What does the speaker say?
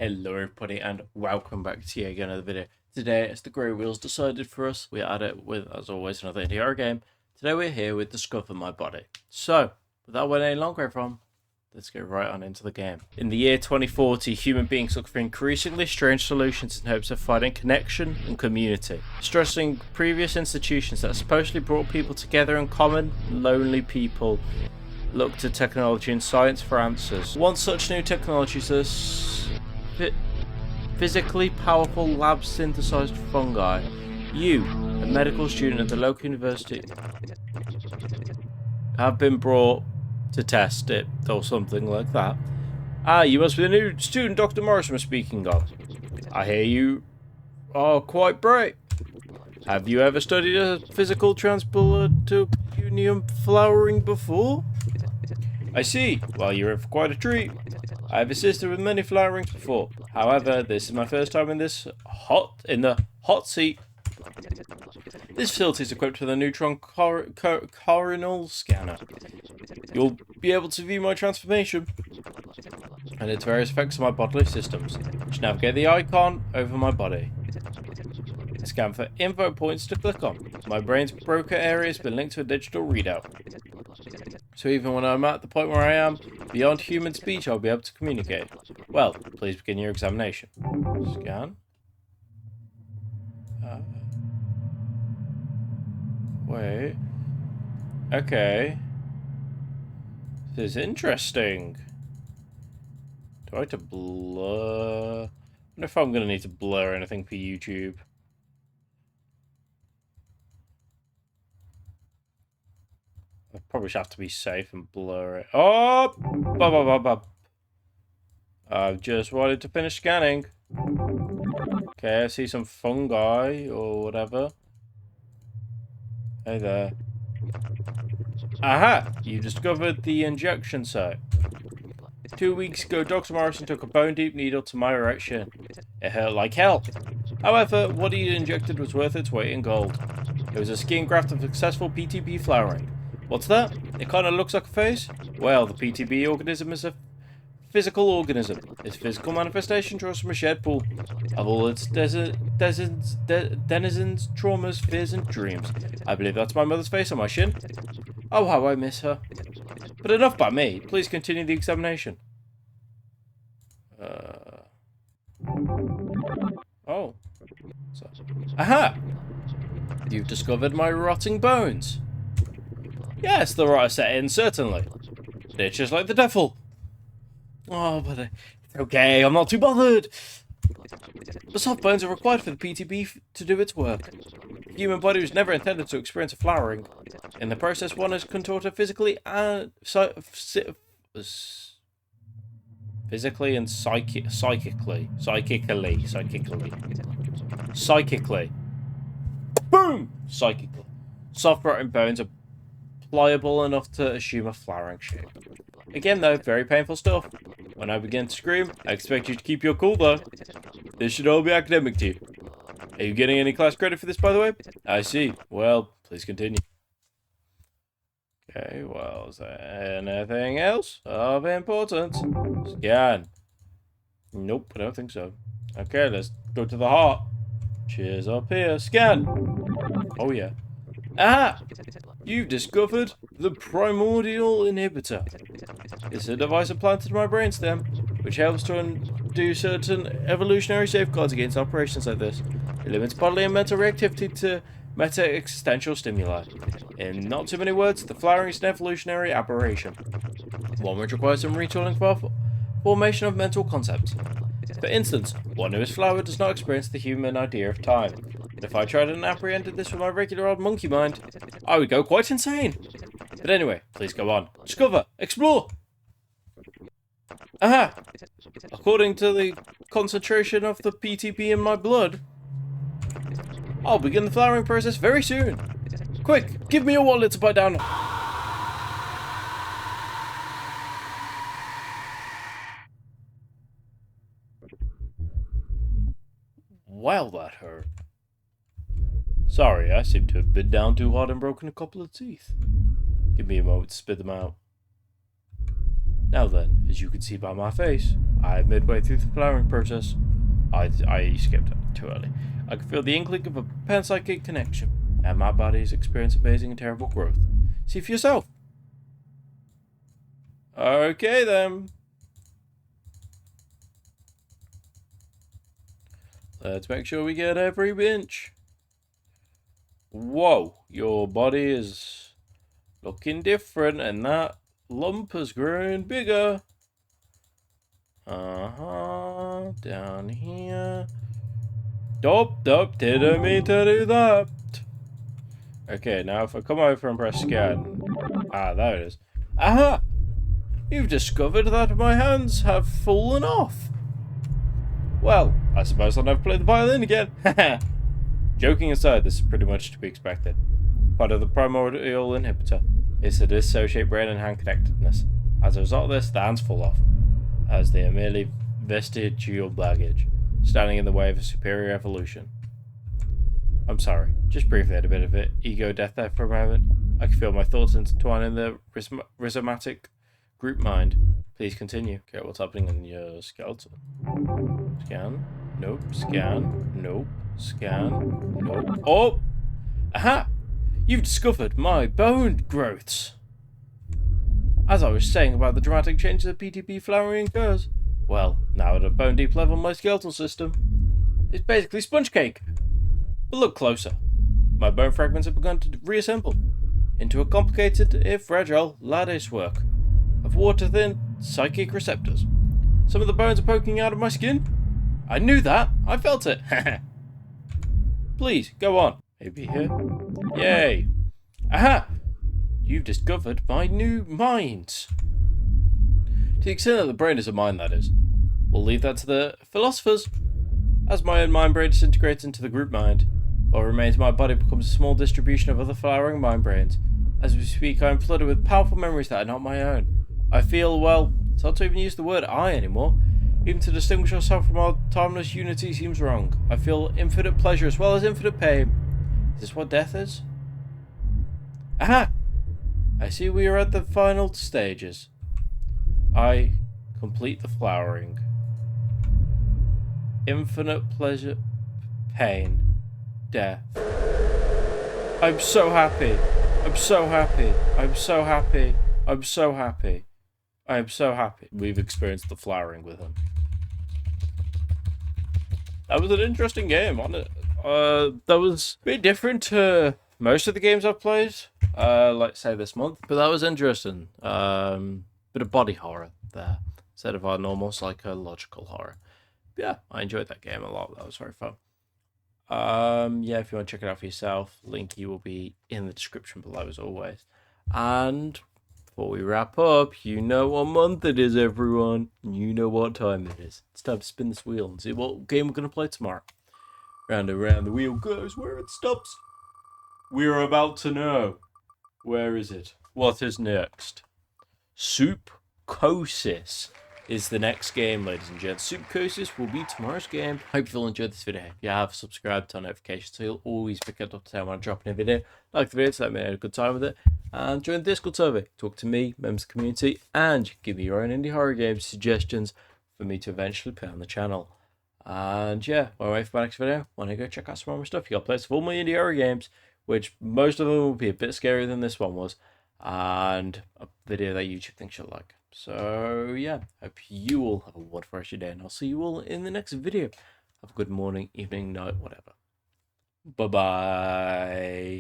Hello everybody and welcome back to yet again another video. Today, as the grey wheels decided for us, we're at it with, as always, another indie horror game. Today we're here with Discover My Body. So, without waiting any longer everyone, let's get right on into the game. In the year 2040, human beings look for increasingly strange solutions in hopes of finding connection and community. Stressing previous institutions that supposedly brought people together in common, lonely people look to technology and science for answers. One such new technology is physically powerful lab synthesized fungi. You, a medical student at the local university, have been brought to test it, or something like that. Ah, you must be the new student Dr. Morrison was speaking of. I hear you are quite bright. Have you ever studied a physical transpolutunium flowering before? I see. Well, you're in for quite a treat. I have assisted with many flowerings before. However, this is my first time in the hot seat. This facility is equipped with a neutron coronal scanner. You'll be able to view my transformation and its various effects on my bodily systems. Just navigate the icon over my body. Scan for info points to click on. My brain's broker area has been linked to a digital readout. So even when I'm at the point where I am, beyond human speech, I'll be able to communicate. Well, please begin your examination. Scan. Wait. Okay. This is interesting. Do I have to blur? I wonder if I'm going to need to blur anything for YouTube. I probably should have to be safe and blur it. Oh! I've just wanted to finish scanning. Okay, I see some fungi or whatever. Hey there. Aha! You discovered the injection site. 2 weeks ago, Dr. Morrison took a bone-deep needle to my erection. It hurt like hell. However, what he injected was worth its weight in gold. It was a skin graft of successful PTB flowering. What's that? It kind of looks like a face? Well, the PTB organism is a physical organism. Its physical manifestation draws from a shared pool of all its denizens, traumas, fears, and dreams. I believe that's my mother's face on my shin. Oh, how I miss her. But enough about me. Please continue the examination. Oh. Aha! You've discovered my rotting bones. Yes, the right setting, certainly. It's just like the devil. Oh, but it's okay, I'm not too bothered. The soft bones are required for the PTB to do its work. The human body was never intended to experience a flowering. In the process, one is contorted physically and psychically. Boom! Psychically. Soft rotting bones are pliable enough to assume a flowering shape. Again though, very painful stuff. When I begin to scream, I expect you to keep your cool though. This should all be academic to you. Are you getting any class credit for this, by the way? I see. Well, please continue. Okay, well, is there anything else of importance? Scan. Nope, I don't think so. Okay, let's go to the heart. Cheers up here. Scan. Oh yeah. Aha! You've discovered the primordial inhibitor. It's a device implanted in my brainstem, which helps to undo certain evolutionary safeguards against operations like this. It limits bodily and mental reactivity to meta-existential stimuli. In not too many words, the flowering is an evolutionary aberration, one which requires some retooling for formation of mental concepts. For instance, one who is flowered does not experience the human idea of time. But if I tried and apprehended this with my regular old monkey mind, I would go quite insane. But anyway, please go on. Discover! Explore! Aha! According to the concentration of the PTB in my blood, I'll begin the flowering process very soon. Quick, give me your wallet to bite down. Wow, that hurt. Sorry, I seem to have been down too hard and broken a couple of teeth. Give me a moment to spit them out. Now then, as you can see by my face, I'm midway through the flowering process. I skipped it too early. I can feel the inkling of a panpsychic connection, and my body has experienced amazing and terrible growth. See for yourself. Okay then. Let's make sure we get every inch. Whoa, your body is looking different, and that lump has grown bigger. Down here. Dope, didn't mean to do that. Okay, now if I come over and press scan. There it is. Aha! You've discovered that my hands have fallen off. Well, I suppose I'll never play the violin again. Joking aside, this is pretty much to be expected. Part of the primordial inhibitor is to dissociate brain and hand connectedness. As a result of this, the hands fall off, as they are merely vestigial baggage, standing in the way of a superior evolution. I'm sorry, just briefly had a bit of it. Ego death there for a moment. I can feel my thoughts intertwine in the rhizomatic group mind. Please continue. Okay, what's happening in your skeleton? Scan. Nope. Scan. Nope. Scan. Nope. Oh! Aha! You've discovered my bone growths. As I was saying about the dramatic changes that PTP flowering occurs, well, now at a bone deep level, my skeletal system is basically sponge cake. But look closer. My bone fragments have begun to reassemble into a complicated, if fragile, lattice work of water-thin psychic receptors. Some of the bones are poking out of my skin. I knew that. I felt it. Please, go on. Maybe here. Yay. Aha! You've discovered my new minds. To the extent that the brain is a mind, that is. We'll leave that to the philosophers. As my own mind brain disintegrates into the group mind, what remains of my body becomes a small distribution of other flowering mind brains. As we speak, I am flooded with powerful memories that are not my own. I feel, well, it's not to even use the word I anymore. Even to distinguish ourselves from our timeless unity seems wrong. I feel infinite pleasure as well as infinite pain. Is this what death is? Aha! I see we are at the final stages. I complete the flowering. Infinite pleasure, pain, death. I'm so happy. I'm so happy. I'm so happy. I'm so happy. I am so happy. We've experienced the flowering with him. That was an interesting game, on it. That was a bit different to most of the games I've played, like say this month. But that was interesting. Bit of body horror there instead of our normal psychological horror. But yeah, I enjoyed that game a lot. That was very fun. Yeah, if you want to check it out for yourself, link will be in the description below as always. And before we wrap up, you know what month it is, everyone. You know what time it is. It's time to spin this wheel and see what game we're going to play tomorrow. Round and round the wheel goes where it stops. We're about to know. Where is it? What is next? Subcosis is the next game, ladies and gents. Subcosis will be tomorrow's game. Hope you all enjoyed this video. If you have, subscribe, turn notifications so you'll always be kept up to date when I drop a new video. Like the video to let me know you had a good time with it. And join the Discord server. Talk to me, members of the community, and give me your own indie horror game suggestions for me to eventually put on the channel. And yeah, while I wait for my next video, want to go check out some more stuff. You got plays of all my indie horror games, which most of them will be a bit scarier than this one was, and a video that YouTube thinks you'll like. So yeah, hope you all have a wonderful rest of your day, and I'll see you all in the next video. Have a good morning, evening, night, whatever. Bye-bye.